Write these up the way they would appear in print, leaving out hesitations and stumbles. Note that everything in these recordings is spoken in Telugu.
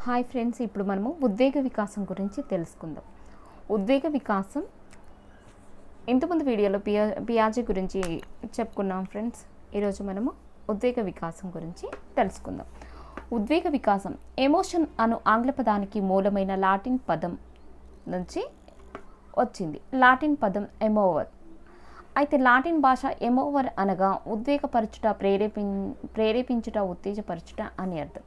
హాయ్ ఫ్రెండ్స్, ఇప్పుడు మనము ఉద్వేగ వికాసం గురించి తెలుసుకుందాం. ఉద్వేగ వికాసం ఇంతకుముందు వీడియోలో పియాజే గురించి చెప్పుకున్నాం ఫ్రెండ్స్. ఈరోజు మనము ఉద్వేగ వికాసం గురించి తెలుసుకుందాం. ఉద్వేగ వికాసం ఎమోషన్ అను ఆంగ్ల పదానికి మూలమైన లాటిన్ పదం నుంచి వచ్చింది. లాటిన్ పదం ఎమోవర్. అయితే లాటిన్ భాష ఎమోవర్ అనగా ఉద్వేగపరచుట, ప్రేరేపించుట, ఉత్తేజపరచుట అని అర్థం.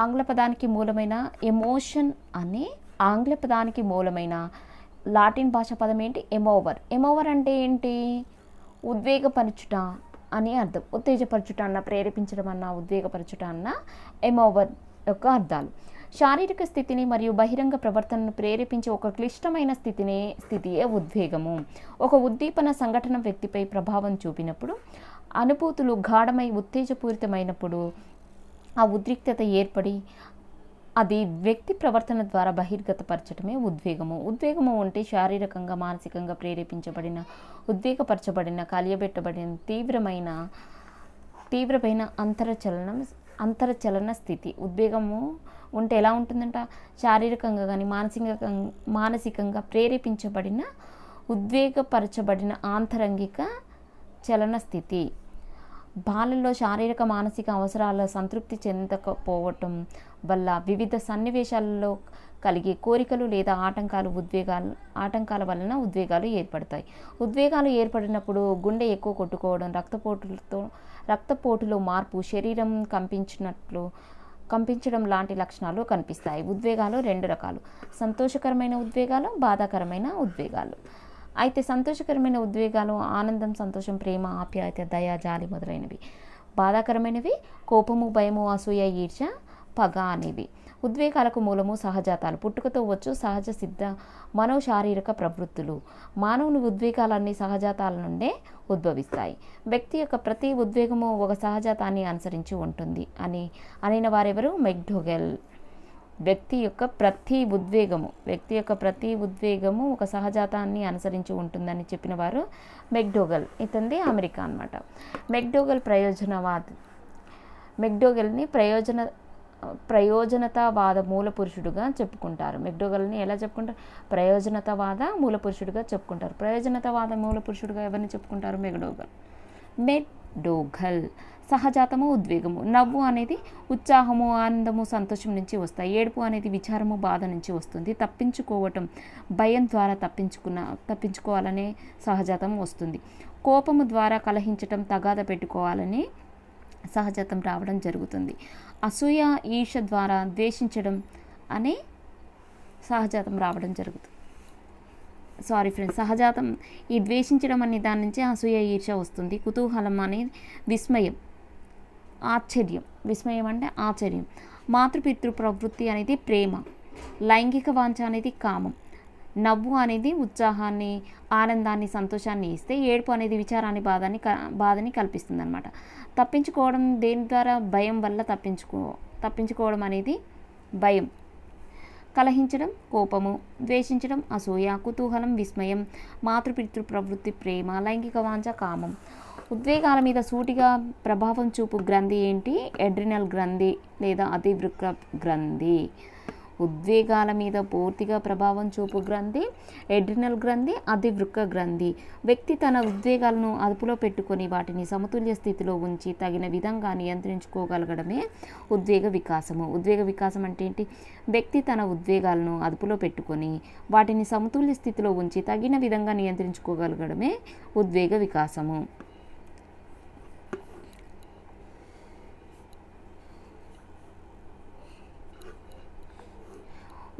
ఆంగ్ల పదానికి మూలమైన ఎమోషన్ అనే ఆంగ్ల పదానికి మూలమైన లాటిన్ భాష పదం ఏంటి? ఎమోవర్. ఎమోవర్ అంటే ఏంటి? ఉద్వేగపరచుట అని అర్థం. ఉత్తేజపరచుట అన్న, ప్రేరేపించడం అన్న, ఉద్వేగపరచుట అన్న ఎమోవర్ యొక్క అర్థాలు. శారీరక స్థితిని మరియు బహిరంగ ప్రవర్తనను ప్రేరేపించే ఒక క్లిష్టమైన స్థితియే ఉద్వేగము. ఒక ఉద్దీపన సంఘటన వ్యక్తిపై ప్రభావం చూపినప్పుడు, అనుభూతులు గాఢమై ఉత్తేజపూరితమైనప్పుడు ఆ ఉద్రిక్తత ఏర్పడి అది వ్యక్తి ప్రవర్తన ద్వారా బహిర్గతపరచడమే ఉద్వేగము. ఉద్వేగము అంటే శారీరకంగా, మానసికంగా ప్రేరేపించబడిన, ఉద్వేగపరచబడిన, కలియబెట్టబడిన తీవ్రమైన అంతరచలన స్థితి. ఉద్వేగము ఉంటే ఎలా ఉంటుందంట? శారీరకంగా కానీ మానసికంగా ప్రేరేపించబడిన, ఉద్వేగపరచబడిన ఆంతరంగిక చలన స్థితి. బాలల్లో శారీరక మానసిక అవసరాల సంతృప్తి చెందకపోవటం వల్ల వివిధ సన్నివేశాలలో కలిగే కోరికలు లేదా ఆటంకాల వలన ఉద్వేగాలు ఏర్పడతాయి. ఉద్వేగాలు ఏర్పడినప్పుడు గుండె ఎక్కువ కొట్టుకోవడం, రక్తపోటులో మార్పు, శరీరం కంపించడం లాంటి లక్షణాలు కనిపిస్తాయి. ఉద్వేగాలు రెండు రకాలు: సంతోషకరమైన ఉద్వేగాలు, బాధాకరమైన ఉద్వేగాలు. అయితే సంతోషకరమైన ఉద్వేగాలు ఆనందం, సంతోషం, ప్రేమ, ఆప్యాయత, దయ, జాలి మొదలైనవి. బాధాకరమైనవి కోపము, భయము, అసూయ, ఈర్ష్య, పగ అనేవి. ఉద్వేగాలకు మూలము సహజాతాలు. పుట్టుకతో వచ్చు సహజ సిద్ధ మనోశారీరక ప్రవృత్తులు. మానవుని ఉద్వేగాలన్నీ సహజాతాల నుండే ఉద్భవిస్తాయి. వ్యక్తి యొక్క ప్రతి ఉద్వేగము ఒక సహజాతాన్ని అనుసరించి ఉంటుంది అనిన వారెవరు? మెక్డోగెల్. వ్యక్తి యొక్క ప్రతి ఉద్వేగము ఒక సహజాతాన్ని అనుసరించి ఉంటుందని చెప్పిన వారు మెక్డోగల్. ఇతంది అమెరికా అన్నమాట. మెక్డోగల్ని ప్రయోజనతావాద మూల పురుషుడుగా చెప్పుకుంటారు. మెక్డోగల్ని ఎలా చెప్పుకుంటారు? ప్రయోజనతావాద మూల పురుషుడుగా చెప్పుకుంటారు. ప్రయోజనతావాద మూల పురుషుడుగా ఎవరిని చెప్పుకుంటారు? మెక్డోగల్. సహజాతము, ఉద్వేగము. నవ్వు అనేది ఉత్సాహము, ఆనందము, సంతోషం నుంచి వస్తాయి. ఏడుపు అనేది విచారము, బాధ నుంచి వస్తుంది. తప్పించుకోవటం, భయం ద్వారా తప్పించుకోవాలనే సహజాతం వస్తుంది. కోపము ద్వారా కలహించటం, తగాద పెట్టుకోవాలని సహజాతం రావడం జరుగుతుంది. అసూయ, ఈర్ష్య ద్వారా ద్వేషించడం అనే సహజాతం రావడం జరుగుతుంది. సహజాతం ఈ ద్వేషించడం అనే దాని నుంచి అసూయ, ఈర్ష్య వస్తుంది. కుతూహలం అనేది విస్మయం, ఆశ్చర్యం. విస్మయం అంటే ఆశ్చర్యం. మాతృపితృ ప్రవృత్తి అనేది ప్రేమ. లైంగిక వాంఛ అనేది కామం. నవ్వు అనేది ఉత్సాహాన్ని, ఆనందాన్ని, సంతోషాన్ని ఇస్తే, ఏడుపు అనేది విచారాన్ని, బాధని కల్పిస్తుంది అనమాట. తప్పించుకోవడం దేని ద్వారా? భయం వల్ల తప్పించుకోవడం అనేది భయం. కలహించడం కోపము, ద్వేషించడం అసూయ, కుతూహలం విస్మయం, మాతృపితృ ప్రవృత్తి ప్రేమ, లైంగిక వాంఛ కామం. ఉద్వేగాల మీద సూటిగా ప్రభావం చూపు గ్రంథి ఏంటి? ఎడ్రినల్ గ్రంథి లేదా అతివృక్క గ్రంథి. ఉద్వేగాల మీద పూర్తిగా ప్రభావం చూపు గ్రంథి ఎడ్రినల్ గ్రంథి, అతివృక్క గ్రంథి. వ్యక్తి తన ఉద్వేగాలను అదుపులో పెట్టుకొని వాటిని సమతుల్య స్థితిలో ఉంచి తగిన విధంగా నియంత్రించుకోగలగడమే ఉద్వేగ వికాసము. ఉద్వేగ వికాసం అంటే ఏంటి? వ్యక్తి తన ఉద్వేగాలను అదుపులో పెట్టుకొని వాటిని సమతుల్య స్థితిలో ఉంచి తగిన విధంగా నియంత్రించుకోగలగడమే ఉద్వేగ వికాసము.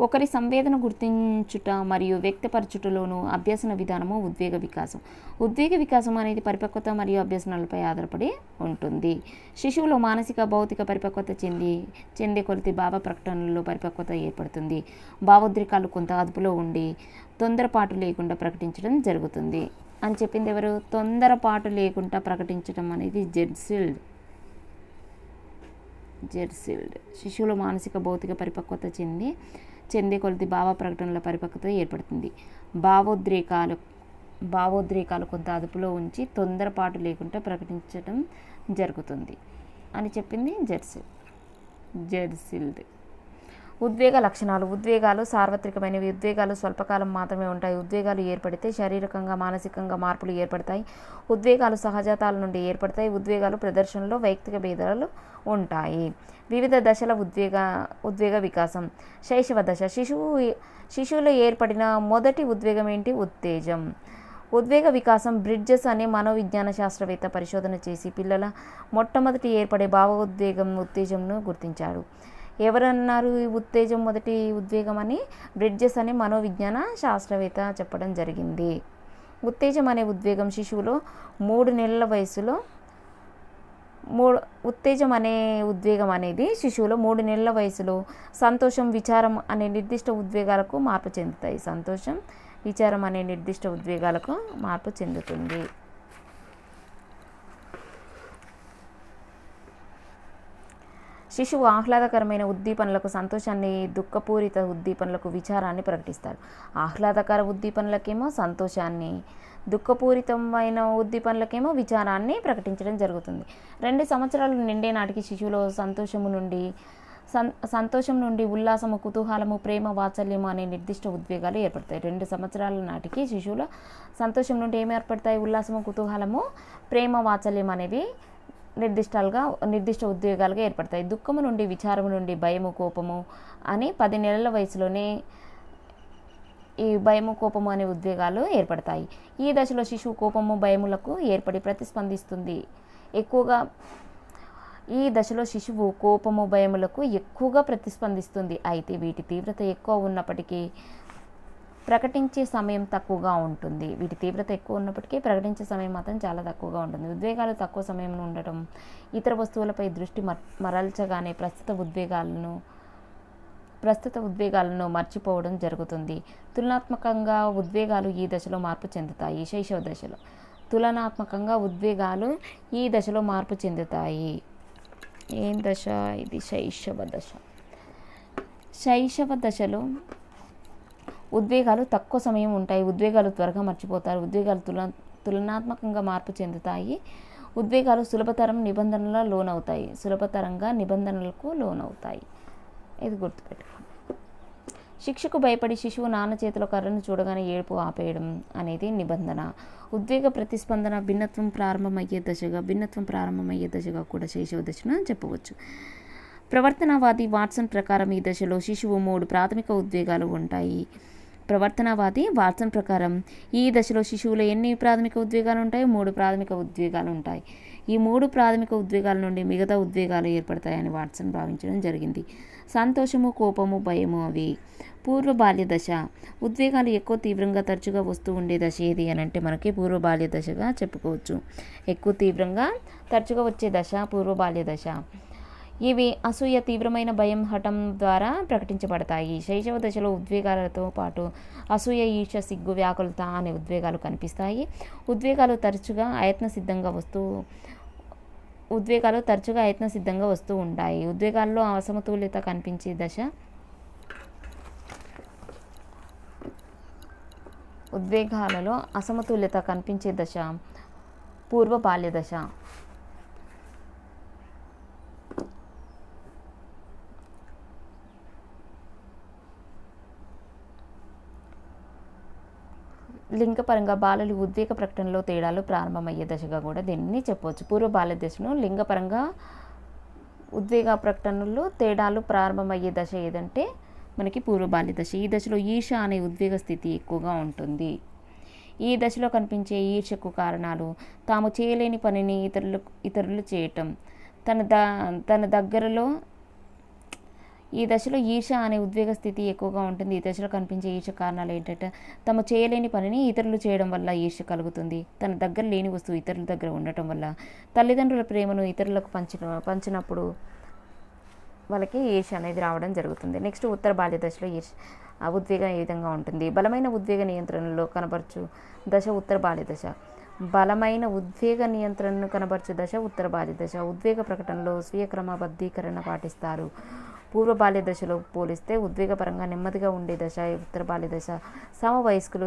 ఒకరి సంవేదన గుర్తించుట మరియు వ్యక్తపరచుటలోను అభ్యసన విధానము ఉద్వేగ వికాసం. ఉద్వేగ వికాసం అనేది పరిపక్వత మరియు అభ్యసనాలపై ఆధారపడి ఉంటుంది. శిశువులో మానసిక, భౌతిక పరిపక్వత చెందే కొలది భావ ప్రకటనలో పరిపక్వత ఏర్పడుతుంది. భావోద్రేకాలు కొంత అదుపులో ఉండి తొందరపాటు లేకుండా ప్రకటించడం జరుగుతుంది అని చెప్పింది ఎవరు? తొందరపాటు లేకుండా ప్రకటించడం అనేది జెర్సిల్డ్. శిశువులో మానసిక, భౌతిక పరిపక్వత చెందే కొలది భావ ప్రకటనల పరిపక్వత ఏర్పడుతుంది. భావోద్రేకాలు కొంత అదుపులో ఉంచి తొందరపాటు లేకుండా ప్రకటించడం జరుగుతుంది అని చెప్పింది జెర్సిల్డ్. జెర్సిల్డ్. ఉద్వేగ లక్షణాలు. ఉద్వేగాలు సార్వత్రికమైనవి. ఉద్వేగాలు స్వల్పకాలం మాత్రమే ఉంటాయి. ఉద్వేగాలు ఏర్పడితే శారీరకంగా మానసికంగా మార్పులు ఏర్పడతాయి. ఉద్వేగాలు సహజాతాల నుండి ఏర్పడతాయి. ఉద్వేగాలు ప్రదర్శనలో వైయక్తిక భేదాలు ఉంటాయి. వివిధ దశల ఉద్వేగ వికాసం. శైశవ దశ. శిశువులో ఏర్పడిన మొదటి ఉద్వేగం ఏంటి? ఉత్తేజం. ఉద్వేగ వికాసం. బ్రిడ్జెస్ అనే మనోవిజ్ఞాన శాస్త్రవేత్త పరిశోధన చేసి పిల్లల మొట్టమొదటి ఏర్పడే ఉత్తేజంను గుర్తించాడు. ఎవరన్నారు ఈ ఉత్తేజం మొదటి ఉద్వేగం అని? బ్రిడ్జెస్ అనే మనోవిజ్ఞాన శాస్త్రవేత్త చెప్పడం జరిగింది. ఉత్తేజం అనే ఉద్వేగం శిశువులో 3 నెలల వయసులో ఉత్తేజం అనే ఉద్వేగం అనేది శిశువులో 3 నెలల వయసులో సంతోషం, విచారం అనే నిర్దిష్ట ఉద్వేగాలకు మార్పు చెందుతాయి. సంతోషం, విచారం అనే నిర్దిష్ట ఉద్వేగాలకు మార్పు చెందుతుంది. శిశువు ఆహ్లాదకరమైన ఉద్దీపనలకు సంతోషాన్ని, దుఃఖపూరిత ఉద్దీపనలకు విచారాన్ని ప్రకటిస్తారు. ఆహ్లాదకర ఉద్దీపనలకేమో సంతోషాన్ని, దుఃఖపూరితమైన ఉద్దీపనలకేమో విచారాన్ని ప్రకటించడం జరుగుతుంది. 2 సంవత్సరాలు నిండే నాటికి శిశువులో సంతోషం నుండి ఉల్లాసము, కుతూహలము, ప్రేమ, వాత్సల్యము అనే నిర్దిష్ట ఉద్వేగాలు ఏర్పడతాయి. 2 సంవత్సరాల నాటికి శిశువులో సంతోషం నుండి ఏమి ఏర్పడతాయి? ఉల్లాసము, కుతూహలము, ప్రేమ, వాత్సల్యం అనేవి నిర్దిష్ట ఉద్వేగాలుగా ఏర్పడతాయి. దుఃఖము నుండి, విచారము నుండి భయము, కోపము అని 10 నెలల వయసులోనే ఈ భయము, కోపము అనే ఉద్వేగాలు ఏర్పడతాయి. ఈ దశలో శిశువు కోపము, భయములకు ఏర్పడి ప్రతిస్పందిస్తుంది. ఈ దశలో శిశువు కోపము, భయములకు ఎక్కువగా ప్రతిస్పందిస్తుంది. అయితే వీటి తీవ్రత ఎక్కువ ఉన్నప్పటికీ ప్రకటించే సమయం తక్కువగా ఉంటుంది. ప్రకటించే సమయం మాత్రం చాలా తక్కువగా ఉంటుంది. ఉద్వేగాలు తక్కువ సమయం ఉండటం, ఇతర వస్తువులపై దృష్టి మరల్చగానే ప్రస్తుత ఉద్వేగాలను మర్చిపోవడం జరుగుతుంది. తులనాత్మకంగా ఉద్వేగాలు ఈ దశలో మార్పు చెందుతాయి. శైశవ దశలో తులనాత్మకంగా ఉద్వేగాలు ఈ దశలో మార్పు చెందుతాయి. ఏం దశ ఇది? శైశవ దశ. శైశవ దశలో ఉద్వేగాలు తక్కువ సమయం ఉంటాయి. ఉద్వేగాలు త్వరగా మర్చిపోతారు. ఉద్వేగాలు తులనాత్మకంగా మార్పు చెందుతాయి. ఉద్వేగాలు సులభతరంగా నిబంధనలకు లోనవుతాయి. ఇది గుర్తుపెట్టుకోండి. శిక్షకు భయపడి శిశువు నాన్న చేతిలో కర్రను చూడగానే ఏడుపు ఆపేయడం అనేది నిబంధన. ఉద్వేగ ప్రతిస్పందన భిన్నత్వం ప్రారంభమయ్యే దశగా కూడా శైశవ దశను చెప్పవచ్చు. ప్రవర్తనవాది వాట్సన్ ప్రకారం ఈ దశలో శిశువు 3 ప్రాథమిక ఉద్వేగాలు ఉంటాయి. వాట్సన్ ప్రకారం ఈ దశలో శిశువులో ఎన్ని ప్రాథమిక ఉద్వేగాలు ఉంటాయి? 3 ప్రాథమిక ఉద్వేగాలు ఉంటాయి. ఈ 3 ప్రాథమిక ఉద్వేగాల నుండి మిగతా ఉద్వేగాలు ఏర్పడతాయని వాట్సన్ భావించడం జరిగింది. సంతోషము, కోపము, భయము అవి. పూర్వ బాల్య దశ. ఉద్వేగాలు ఎక్కువ తీవ్రంగా తరచుగా వస్తూ ఉండే దశ ఏది అని అంటే మనకి పూర్వ బాల్య దశగా చెప్పుకోవచ్చు. ఎక్కువ తీవ్రంగా తరచుగా వచ్చే దశ పూర్వ బాల్య దశ. ఇవి అసూయ, తీవ్రమైన భయం, హఠం ద్వారా ప్రకటించబడతాయి. శైశవ దశలో ఉద్వేగాలతో పాటు అసూయ, ఈర్ష్య, సిగ్గు, వ్యాకులత అనే ఉద్వేగాలు కనిపిస్తాయి. ఉద్వేగాలు తరచుగా అయత్నసిద్ధంగా వస్తూ ఉంటాయి. ఉద్వేగాల్లో అసమతుల్యత కనిపించే దశ పూర్వ బాల్య దశ. లింగపరంగా బాలలు ఉద్వేగ ప్రకటనలో తేడాలు ప్రారంభమయ్యే దశగా కూడా దీన్ని చెప్పవచ్చు. పూర్వ బాల్య దశను లింగపరంగా ఉద్వేగ ప్రకటనలో తేడాలు ప్రారంభమయ్యే దశ ఏదంటే మనకి పూర్వ బాల్య దశ. ఈ దశలో ఈర్ష అనే ఉద్వేగ స్థితి ఎక్కువగా ఉంటుంది. ఈ దశలో కనిపించే ఈర్షకు కారణాలు తాము చేయలేని పనిని ఇతరులు చేయటం. తన దగ్గరలో ఈ దశలో ఈర్ష అనే ఉద్వేగ స్థితి ఎక్కువగా ఉంటుంది. ఈ దశలో కనిపించే ఈర్ష కారణాలు ఏంటంటే తాము చేయలేని పనిని ఇతరులు చేయడం వల్ల ఈర్ష కలుగుతుంది. తన దగ్గర లేని వస్తువు ఇతరుల దగ్గర ఉండటం వల్ల, తల్లిదండ్రుల ప్రేమను ఇతరులకు పంచినప్పుడు వాళ్ళకి ఈర్ష అనేది రావడం జరుగుతుంది. నెక్స్ట్ ఉత్తర బాల్య దశలో ఉద్వేగం ఏ విధంగా ఉంటుంది? బలమైన ఉద్వేగ నియంత్రణలో కనబరచు దశ ఉత్తర బాల్య దశ. ఉత్తర బాల్య దశ. ఉద్వేగ ప్రకటనలో స్వీయ క్రమబద్ధీకరణ పాటిస్తారు. పూర్వ బాల్య దశలో పోలిస్తే ఉద్వేగపరంగా నెమ్మదిగా ఉండే దశ ఉత్తర బాల్య దశ. సమవయస్కులు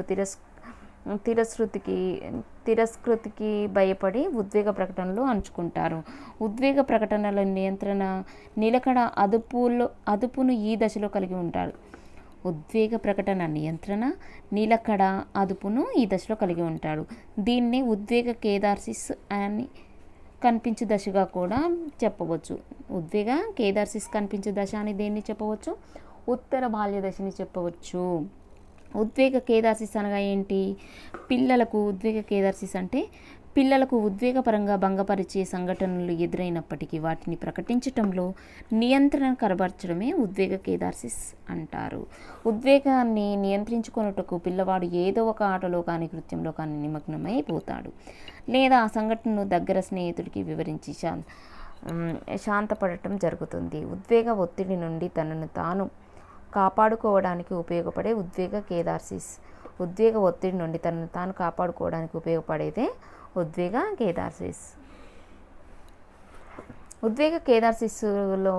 తిరస్కృతికి భయపడి ఉద్వేగ ప్రకటనలు అంచుకుంటారు. ఉద్వేగ ప్రకటనల నియంత్రణ నిలకడ అదుపును ఈ దశలో కలిగి ఉంటారు. ఉద్వేగ ప్రకటన నియంత్రణ నిలకడ అదుపును ఈ దశలో కలిగి ఉంటాడు. దీన్ని ఉద్వేగ కేదార్సిస్ అని కనిపించే దశగా కూడా చెప్పవచ్చు. ఉద్వేగ కేదార్సిస్ కనిపించే దశ అని దేన్ని చెప్పవచ్చు? ఉత్తర బాల్య దశని చెప్పవచ్చు. ఉద్వేగ కేదార్సిస్ అనగా ఏంటి? పిల్లలకు ఉద్వేగ కేదార్సిస్ అంటే పిల్లలకు ఉద్వేగపరంగా భంగపరిచే సంఘటనలు ఎదురైనప్పటికీ వాటిని ప్రకటించటంలో నియంత్రణ కనబరచడమే ఉద్వేగ కేదార్సిస్ అంటారు. ఉద్వేగాన్ని నియంత్రించుకొనుటకు పిల్లవాడు ఏదో ఒక ఆటలో కానీ కృత్యంలో కానీ నిమగ్నమైపోతాడు, లేదా ఆ సంఘటనను దగ్గర స్నేహితుడికి వివరించి శాంతపడటం జరుగుతుంది. ఉద్వేగ ఒత్తిడి నుండి తనను తాను కాపాడుకోవడానికి ఉపయోగపడే ఉద్వేగ కేదార్సిస్. ఉద్వేగ ఒత్తిడి నుండి తనను తాను కాపాడుకోవడానికి ఉపయోగపడేదే ఉద్వేగ కేదార్సిస్. ఉద్వేగ కేదార్సిస్లో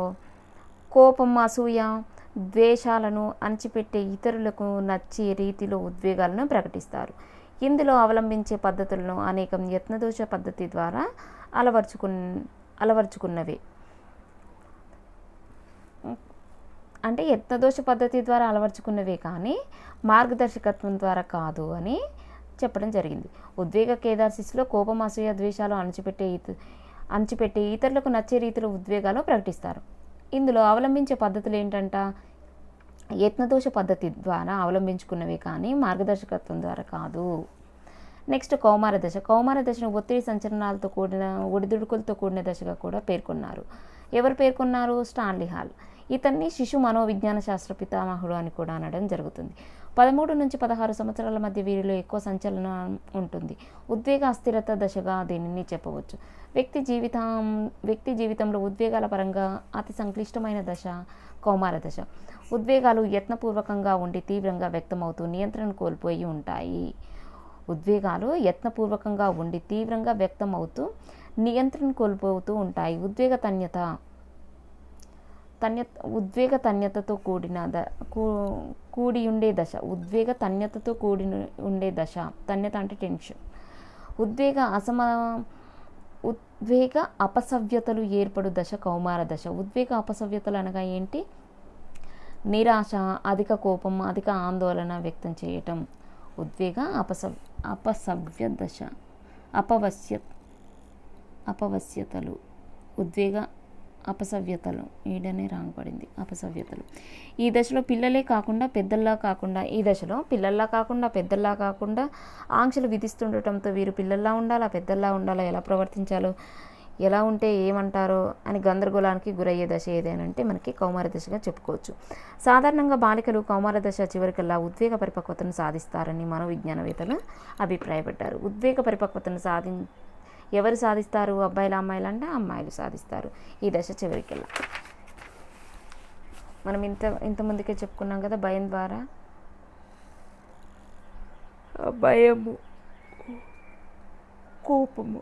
కోపం, అసూయ, ద్వేషాలను అణచిపెట్టే ఇతరులకు నచ్చే రీతిలో ఉద్వేగాలను ప్రకటిస్తారు. ఇందులో అవలంబించే పద్ధతులను అనేకం యత్నదోష పద్ధతి ద్వారా అలవర్చుకున్నవే. అంటే యత్నదోష పద్ధతి ద్వారా అలవర్చుకున్నవే కానీ మార్గదర్శకత్వం ద్వారా కాదు అని చెప్పడం జరిగింది. ఉద్వేగ కేదార్సిస్లో కోపం, అసూయ, ద్వేషాలు అణచిపెట్టి ఇతరులకు నచ్చే రీతిలో ఉద్వేగాలు ప్రకటిస్తారు. ఇందులో అవలంబించే పద్ధతులు ఏంటంట? యత్నదోష పద్ధతి ద్వారా అవలంబించుకున్నవే కానీ మార్గదర్శకత్వం ద్వారా కాదు. నెక్స్ట్ కౌమార దశ. కౌమార దశను ఒత్తిడి సంచలనాలతో కూడిన ఒడిదుడుకులతో కూడిన దశగా కూడా పేర్కొన్నారు. ఎవరు పేర్కొన్నారు? Stanley hall. ఇతన్ని శిశు మనోవిజ్ఞాన శాస్త్ర పితామహుడు అని కూడా అనడం జరుగుతుంది. 13 నుంచి 16 సంవత్సరాల మధ్య వీరిలో ఎక్కువ సంచలనం ఉంటుంది. ఉద్వేగ అస్థిరత దశగా దీనిని చెప్పవచ్చు. వ్యక్తి జీవితంలో ఉద్వేగాల పరంగా అతి సంక్లిష్టమైన దశ కౌమార దశ. ఉద్వేగాలు యత్నపూర్వకంగా ఉండి తీవ్రంగా వ్యక్తమవుతూ నియంత్రణ కోల్పోయి ఉంటాయి. ఉద్వేగాలు యత్నపూర్వకంగా ఉండి తీవ్రంగా వ్యక్తమవుతూ నియంత్రణ కోల్పోతూ ఉంటాయి. ఉద్వేగ తన్యతతో కూడి ఉండే దశ. ఉద్వేగ తన్యతతో కూడి ఉండే దశ. తన్యత అంటే టెన్షన్. ఉద్వేగ అపసవ్యతలు ఏర్పడు దశ కౌమార దశ. ఉద్వేగ అపసవ్యతలు అనగా ఏంటి? నిరాశ, అధిక కోపం, అధిక ఆందోళన వ్యక్తం చేయటం. ఉద్వేగ అపసవ్య దశ. అపవశ్యతలు. ఉద్వేగ అపసవ్యతలు. ఈడనే రాంగ్ అపసవ్యతలు. ఈ దశలో పిల్లల్లా కాకుండా పెద్దల్లా కాకుండా ఆంక్షలు విధిస్తుండటంతో వీరు పిల్లల్లా ఉండాలా పెద్దల్లా ఉండాలా, ఎలా ప్రవర్తించాలో, ఎలా ఉంటే ఏమంటారో అని గందరగోళానికి గురయ్యే దశ ఏదేనంటే మనకి కౌమార దశగా చెప్పుకోవచ్చు. సాధారణంగా బాలికలు కౌమార దశ చివరికల్లా ఉద్వేగ పరిపక్వతను సాధిస్తారని మనోవిజ్ఞానవేత్తలు అభిప్రాయపడ్డారు. ఉద్వేగ పరిపక్వతను ఎవరు సాధిస్తారు? అబ్బాయిలు అమ్మాయిలు అంటే అమ్మాయిలు సాధిస్తారు ఈ దశ చివరికెల్లా. మనం ఇంత ముందుకే చెప్పుకున్నాం కదా, భయం ద్వారా భయము, కోపము,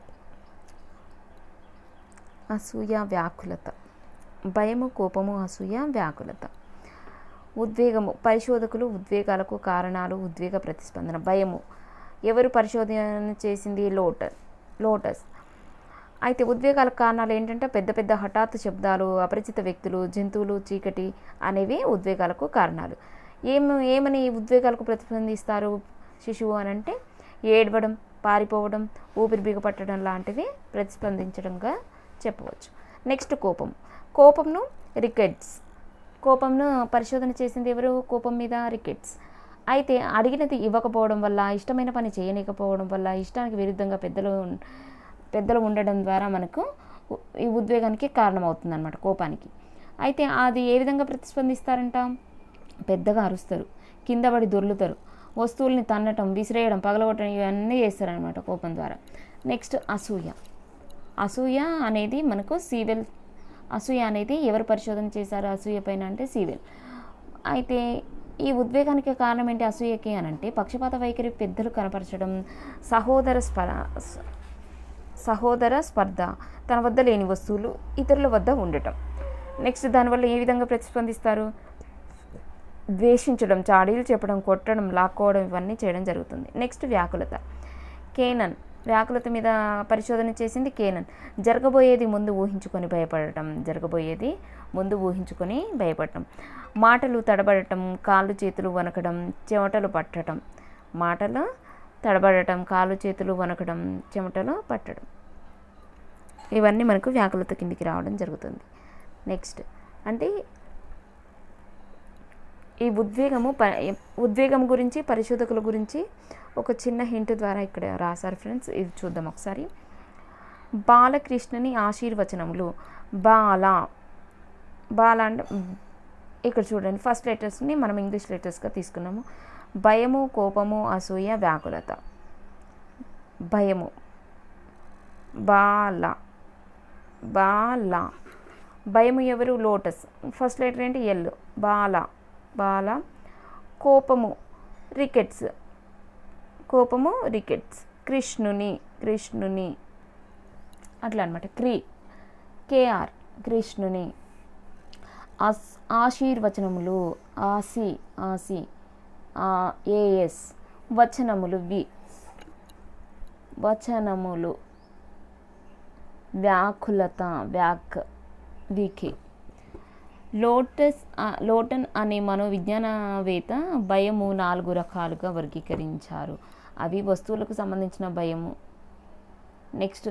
అసూయ, వ్యాకులత. భయము, కోపము, అసూయ, వ్యాకులత. ఉద్వేగము. పరిశోధకులు ఉద్వేగాలకు కారణాలు, ఉద్వేగ ప్రతిస్పందన. భయము ఎవరు పరిశోధన చేసింది? లోటస్. అయితే ఉద్వేగాలకు కారణాలు ఏంటంటే పెద్ద పెద్ద హఠాత్తు శబ్దాలు, అపరిచిత వ్యక్తులు, జంతువులు, చీకటి అనేవి ఉద్వేగాలకు కారణాలు. ఏమని ఉద్వేగాలకు ప్రతిస్పందిస్తారు శిశువు అని అంటే ఏడవడం, పారిపోవడం, ఊపిరి బిగపట్టడం లాంటివి ప్రతిస్పందించడంగా చెప్పవచ్చు. నెక్స్ట్ కోపంను పరిశోధన చేసింది ఎవరు? కోపం మీద రికెట్స్. అయితే అడిగినది ఇవ్వకపోవడం వల్ల, ఇష్టమైన పని చేయలేకపోవడం వల్ల, ఇష్టానికి విరుద్ధంగా పెద్దలు ఉండడం ద్వారా మనకు ఈ ఉద్వేగానికి కారణమవుతుంది అన్నమాట, కోపానికి. అయితే అది ఏ విధంగా ప్రతిస్పందిస్తారంట? పెద్దగా అరుస్తారు, కింద పడి దొర్లుతారు, వస్తువుల్ని తన్నటం, విసిరేయడం, పగలగొట్టడం ఇవన్నీ చేస్తారనమాట కోపం ద్వారా. నెక్స్ట్ అసూయ అనేది మనకు సీవెల్. అసూయ అనేది ఎవరు పరిశోధన చేశారు అసూయ పైన అంటే సీవెల్. అయితే ఈ ఉద్వేగానికి కారణం ఏంటి అసూయకి అని అంటే పక్షపాత వైఖరి, పెద్దలు కనపరచడం, సహోదర స్పర్ధ, తన వద్ద లేని వస్తువులు ఇతరుల వద్ద ఉండటం. నెక్స్ట్ దానివల్ల ఏ విధంగా ప్రతిస్పందిస్తారు? ద్వేషించడం, చాడీలు చెప్పడం, కొట్టడం, లాక్కోవడం ఇవన్నీ చేయడం జరుగుతుంది. నెక్స్ట్ వ్యాకులత. వ్యాకులత మీద పరిశోధన చేసింది కేనన్. జరగబోయేది ముందు ఊహించుకొని భయపడటం, జరగబోయేది ముందు ఊహించుకొని భయపడటం. మాటలు తడబడటం, కాళ్ళు చేతులు వణకడం, చెమటలు పట్టడం. మాటలు తడబడటం, కాళ్ళు చేతులు వణకడం, చెమటలు పట్టడం. ఇవన్నీ మనకు వ్యాకులత కిందికి రావడం జరుగుతుంది. నెక్స్ట్ అంటే ఈ ఉద్వేగం గురించి పరిశోధకుల గురించి ఒక చిన్న హింట్ ద్వారా ఇక్కడ రాశారు ఫ్రెండ్స్. ఇది చూద్దాం ఒకసారి. బాలకృష్ణుని ఆశీర్వచనములు. బాల అంటే ఇక్కడ చూడండి, ఫస్ట్ లెటర్స్ని మనం ఇంగ్లీష్ లెటర్స్గా తీసుకున్నాము. భయము, కోపము, అసూయ, వ్యాకులత. భయము బాల. భయము ఎవరు? లోటస్. ఫస్ట్ లెటర్ ఏంటి? ఎల్. బాల. కోపము రికెట్స్. కృష్ణుని అట్లా అనమాట. కేఆర్ కృష్ణుని. ఆశీర్వచనములు. ఆసి ఏఎస్. వచనములు. వచనములు. వ్యాకులత. వికే. లోటన్ అనే మనోవిజ్ఞానవేత్త భయము 4 రకాలుగా వర్గీకరించారు. అవి వస్తువులకు సంబంధించిన భయము, నెక్స్ట్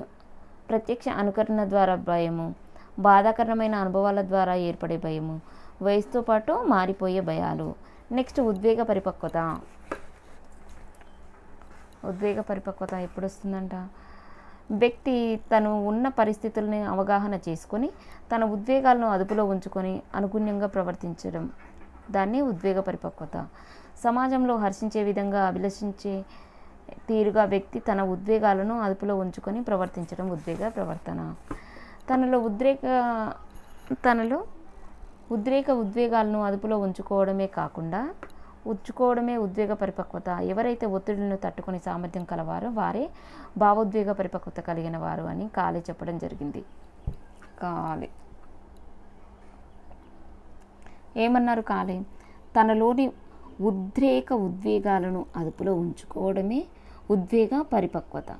ప్రత్యక్ష అనుకరణ ద్వారా భయము, బాధాకరమైన అనుభవాల ద్వారా ఏర్పడే భయము, వయసుతో పాటు మారిపోయే భయాలు. నెక్స్ట్ ఉద్వేగ పరిపక్వత ఎప్పుడు వస్తుందంట? వ్యక్తి తను ఉన్న పరిస్థితుల్ని అవగాహన చేసుకొని తన ఉద్వేగాలను అదుపులో ఉంచుకొని అనుగుణ్యంగా ప్రవర్తించడం, దాన్ని ఉద్వేగ పరిపక్వత. సమాజంలో హర్షించే విధంగా అభిలషించే తీరుగా వ్యక్తి తన ఉద్వేగాలను అదుపులో ఉంచుకొని ప్రవర్తించడం ఉద్వేగ ప్రవర్తన. తనలో ఉద్వేగాలను అదుపులో ఉంచుకోవడమే ఉద్వేగ పరిపక్వత. ఎవరైతే ఒత్తిడులను తట్టుకునే సామర్థ్యం కలవారో వారే భావోద్వేగ పరిపక్వత కలిగిన వారు అని కాలే చెప్పడం జరిగింది. ఏమన్నారు కాలే? తనలోని ఉద్వేగాలను అదుపులో ఉంచుకోవడమే ఉద్వేగ పరిపక్వత.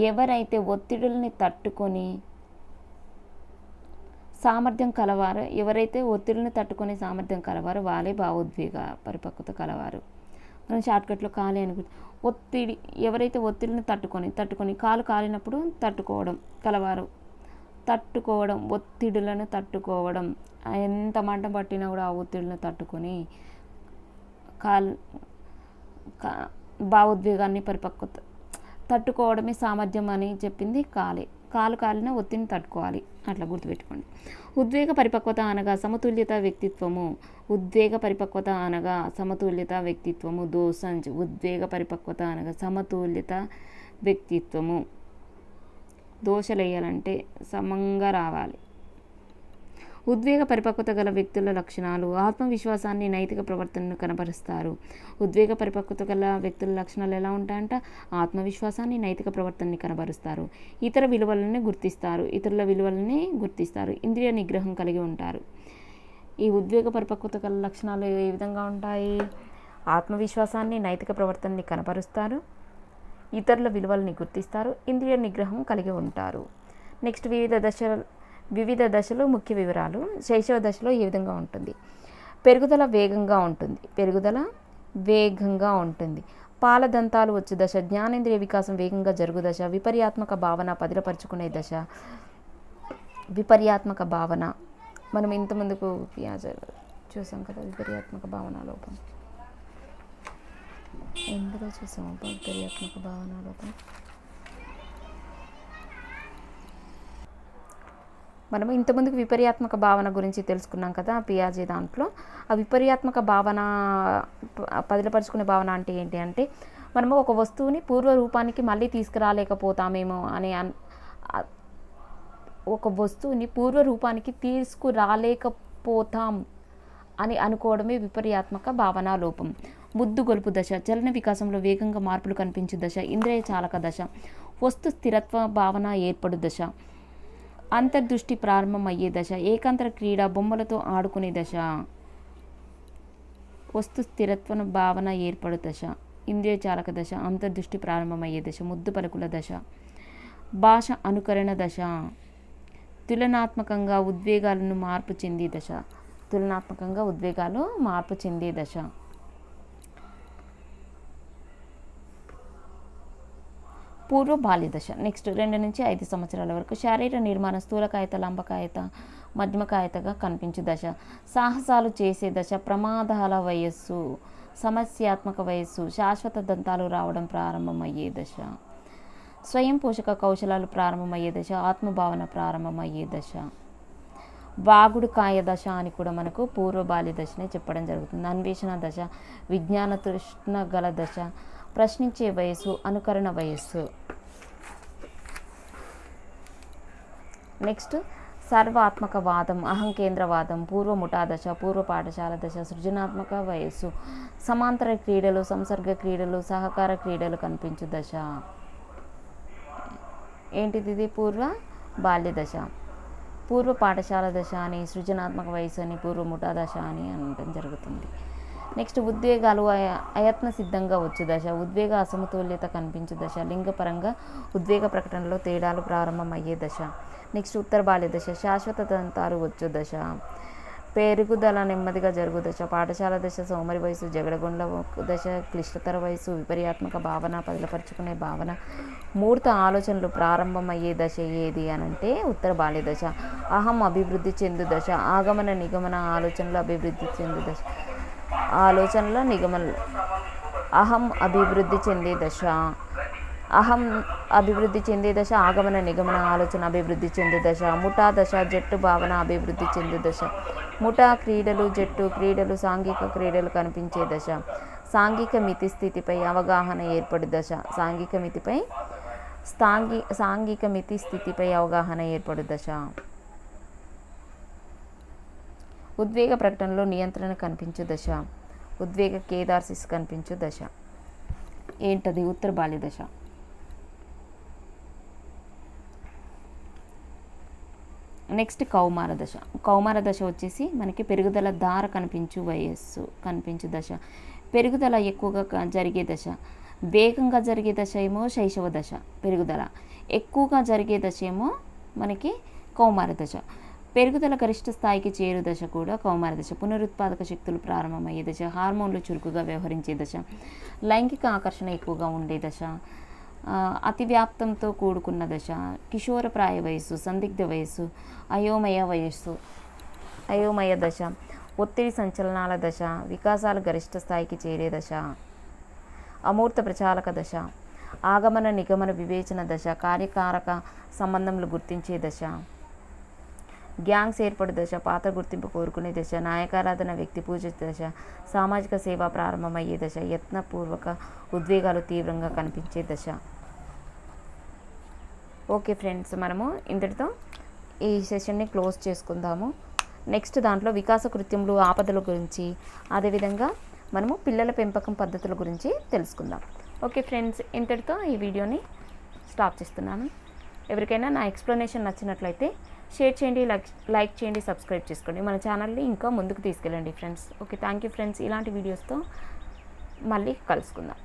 ఎవరైతే ఒత్తిడుల్ని తట్టుకునే సామర్థ్యం కలవారో వాళ్ళే భావోద్వేగ పరిపక్వత కలవారు. మనం షార్ట్కట్లో కాలే అనుకుంటాం. ఎవరైతే ఒత్తిడిని తట్టుకొని కాలు కాలినప్పుడు ఒత్తిడులను తట్టుకోవడం, ఎంత మంట పట్టినా కూడా ఆ ఒత్తిడులను తట్టుకొని భావోద్వేగాన్ని తట్టుకోవడమే సామర్థ్యం అని చెప్పింది కాలే. కాలు కాలిన ఒత్తిడిని తట్టుకోవాలి, అట్లా గుర్తుపెట్టుకోండి. ఉద్వేగ పరిపక్వత అనగా సమతుల్యత వ్యక్తిత్వము. దోసంజ్. ఉద్వేగ పరిపక్వత అనగా సమతుల్యత వ్యక్తిత్వము. దోశలేయాలంటే సమంగా రావాలి. ఉద్వేగ పరిపక్వత గల వ్యక్తుల లక్షణాలు. ఆత్మవిశ్వాసాన్ని, నైతిక ప్రవర్తనను కనబరుస్తారు. ఉద్వేగ పరిపక్వత గల వ్యక్తుల లక్షణాలు ఎలా ఉంటాయంట? ఆత్మవిశ్వాసాన్ని, నైతిక ప్రవర్తనని కనబరుస్తారు. ఇతరుల విలువలని గుర్తిస్తారు. ఇంద్రియ నిగ్రహం కలిగి ఉంటారు. ఈ ఉద్వేగ పరిపక్వత గల లక్షణాలు ఏ విధంగా ఉంటాయి? ఆత్మవిశ్వాసాన్ని, నైతిక ప్రవర్తనని కనబరుస్తారు, ఇతరుల విలువలని గుర్తిస్తారు, ఇంద్రియ నిగ్రహం కలిగి ఉంటారు. నెక్స్ట్ వివిధ దశలు ముఖ్య వివరాలు. శైశవ దశలో ఏ విధంగా ఉంటుంది? పెరుగుదల వేగంగా ఉంటుంది. పాలదంతాలు వచ్చు దశ. జ్ఞానేంద్రియ వికాసం వేగంగా జరుగు దశ. విపర్యాత్మక భావన పదిలపరుచుకునే దశ. మనం ఇంత ముందుకు చూసాం కదా, విపర్యాత్మక భావన లోపం. ఎందులో చూసాము విపర్యాత్మక భావన లోపం? మనం ఇంతకుముందుకు విపర్యాత్మక భావన గురించి తెలుసుకున్నాం కదా పియాజే దాంట్లో. ఆ విపర్యాత్మక భావన, పదిలపరుచుకునే భావన అంటే ఏంటి అంటే, మనము ఒక వస్తువుని పూర్వ రూపానికి మళ్ళీ తీసుకురాలేకపోతామేమో అని అనుకోవడమే విపర్యాత్మక భావన లోపం. బుద్ధి గొలుపు దశ. చలన వికాసంలో వేగంగా మార్పులు కనిపించే దశ. ఇంద్రియ చాలక దశ. వస్తు స్థిరత్వ భావన ఏర్పడు దశ. అంతర్దృష్టి ప్రారంభం అయ్యే దశ. ఏకాంతర క్రీడ, బొమ్మలతో ఆడుకునే దశ. వస్తు స్థిరత్వ భావన ఏర్పడు దశ. ఇంద్రియ చాలక దశ, అంతర్దృష్టి ప్రారంభమయ్యే దశ, ముద్దు పలుకుల దశ, భాష అనుకరణ దశ, తులనాత్మకంగా ఉద్వేగాలను మార్పు చెందే దశ, తులనాత్మకంగా ఉద్వేగాలు మార్పు చెందే దశ, పూర్వ బాల్య దశ. నెక్స్ట్ 2 నుంచి 5 సంవత్సరాల వరకు శారీర నిర్మాణం స్థూలకాయత, లంబకాయత, మధ్యమకాయతగా కనిపించే దశ, సాహసాలు చేసే దశ, ప్రమాదాల వయస్సు, సమస్యాత్మక వయస్సు, శాశ్వత దంతాలు రావడం ప్రారంభమయ్యే దశ, స్వయం పోషక కౌశలాలు ప్రారంభమయ్యే దశ, ఆత్మభావన ప్రారంభమయ్యే దశ, వాగుడు కాయ దశ అని కూడా మనకు పూర్వ బాల్య దశనే చెప్పడం జరుగుతుంది. అన్వేషణ దశ, విజ్ఞాన తృష్ణ గల దశ, ప్రశ్నించే వయస్సు, అనుకరణ వయస్సు. నెక్స్ట్ సర్వాత్మకవాదం, అహంకేంద్రవాదం, పూర్వ ముఠా దశ, పూర్వ పాఠశాల దశ, సృజనాత్మక వయస్సు, సమాంతర క్రీడలు, సంసర్గ క్రీడలు, సహకార క్రీడలు కనిపించు దశ. ఏంటిది? ఇది పూర్వ బాల్య దశ. పూర్వ పాఠశాల దశ అని, సృజనాత్మక వయసు అని, పూర్వ ముఠా దశ అని అనడం జరుగుతుంది. నెక్స్ట్ ఉద్వేగాలు అయత్న సిద్ధంగా వచ్చు దశ, ఉద్వేగ అసమతుల్యత కనిపించే దశ, లింగపరంగా ఉద్వేగ ప్రకటనలో తేడాలు ప్రారంభమయ్యే దశ. నెక్స్ట్ ఉత్తర బాల్య దశ, శాశ్వత దంతాలు వచ్చు దశ, పెరుగుదల నెమ్మదిగా జరుగు దశ, పాఠశాల దశ, సోమరి వయసు, జగడగొండ దశ, క్లిష్టతర వయసు, విపర్యాత్మక భావన, పదిలపరుచుకునే భావన, మూర్త ఆలోచనలు ప్రారంభమయ్యే దశ ఏది అనంటే ఉత్తర బాల్య దశ. అహం అభివృద్ధి చెందు దశ, ఆగమన నిగమన ఆలోచనలు అభివృద్ధి చెందు దశ, ఆలోచనల నిగమనలు, అహం అభివృద్ధి చెందే దశ, అహం అభివృద్ధి చెందే దశ, ఆగమన నిగమన ఆలోచన అభివృద్ధి చెందే దశ, ముఠా దశ, జట్టు భావన అభివృద్ధి చెందే దశ, ముఠా క్రీడలు, జట్టు క్రీడలు, సాంఘిక క్రీడలు కనిపించే దశ, సాంఘిక మితి స్థితిపై అవగాహన ఏర్పడు దశ, సాంఘిక మితి స్థితిపై అవగాహన ఏర్పడు దశ, ఉద్వేగ ప్రకటనలో నియంత్రణ కనిపించు దశ, ఉద్వేగ కేదార్సిస్ కనిపించు దశ. ఏంటది? ఉత్తర బాల్య దశ. నెక్స్ట్ కౌమార దశ. కౌమార దశ వచ్చేసి మనకి పెరుగుదల దార కనిపించు వయస్సు కనిపించు దశ, పెరుగుదల ఎక్కువగా జరిగే దశ, వేగంగా జరిగే దశ ఏమో శైశవ దశ, పెరుగుదల ఎక్కువగా జరిగే దశ ఏమో మనకి కౌమార దశ, పెరుగుదల గరిష్ట స్థాయికి చేరు దశ కూడా కౌమార దశ, పునరుత్పాదక శక్తులు ప్రారంభమయ్యే దశ, హార్మోన్లు చురుకుగా వ్యవహరించే దశ, లైంగిక ఆకర్షణ ఎక్కువగా ఉండే దశ, అతివ్యాప్తంతో కూడుకున్న దశ, కిషోరప్రాయ వయస్సు, సందిగ్ధ వయస్సు, అయోమయ దశ, ఒత్తిడి సంచలనాల దశ, వికాసాలు గరిష్ట స్థాయికి చేరే దశ, అమూర్త ప్రచాలక దశ, ఆగమన నిగమన వివేచన దశ, కార్యకారక సంబంధములు గుర్తించే దశ, గ్యాంగ్స్ ఏర్పడు దశ, పాత్ర గుర్తింపు కోరుకునే దశ, నాయకారాధన, వ్యక్తి పూజ దశ, సామాజిక సేవ ప్రారంభమయ్యే దశ, యత్నపూర్వక ఉద్వేగాలు తీవ్రంగా కనిపించే దశ. ఓకే ఫ్రెండ్స్, మనము ఇంతటితో ఈ సెషన్ని క్లోజ్ చేసుకుందాము. నెక్స్ట్ దాంట్లో వికాస కృత్యములు, ఆపదల గురించి, అదేవిధంగా మనము పిల్లల పెంపకం పద్ధతుల గురించి తెలుసుకుందాం. ఓకే ఫ్రెండ్స్, ఇంతటితో ఈ వీడియోని స్టాప్ చేస్తున్నాను. ఎవరికైనా నా ఎక్స్ప్లెనేషన్ నచ్చినట్లయితే షేర్ చేయండి, లైక్ చేయండి, సబ్స్క్రైబ్ చేసుకోండి. మన ఛానల్ని ఇంకా ముందుకు తీసుకెళ్ళండి friends. Okay, thank you friends. ఇలాంటి వీడియోస్తో మళ్ళీ కలుసుకుందాం.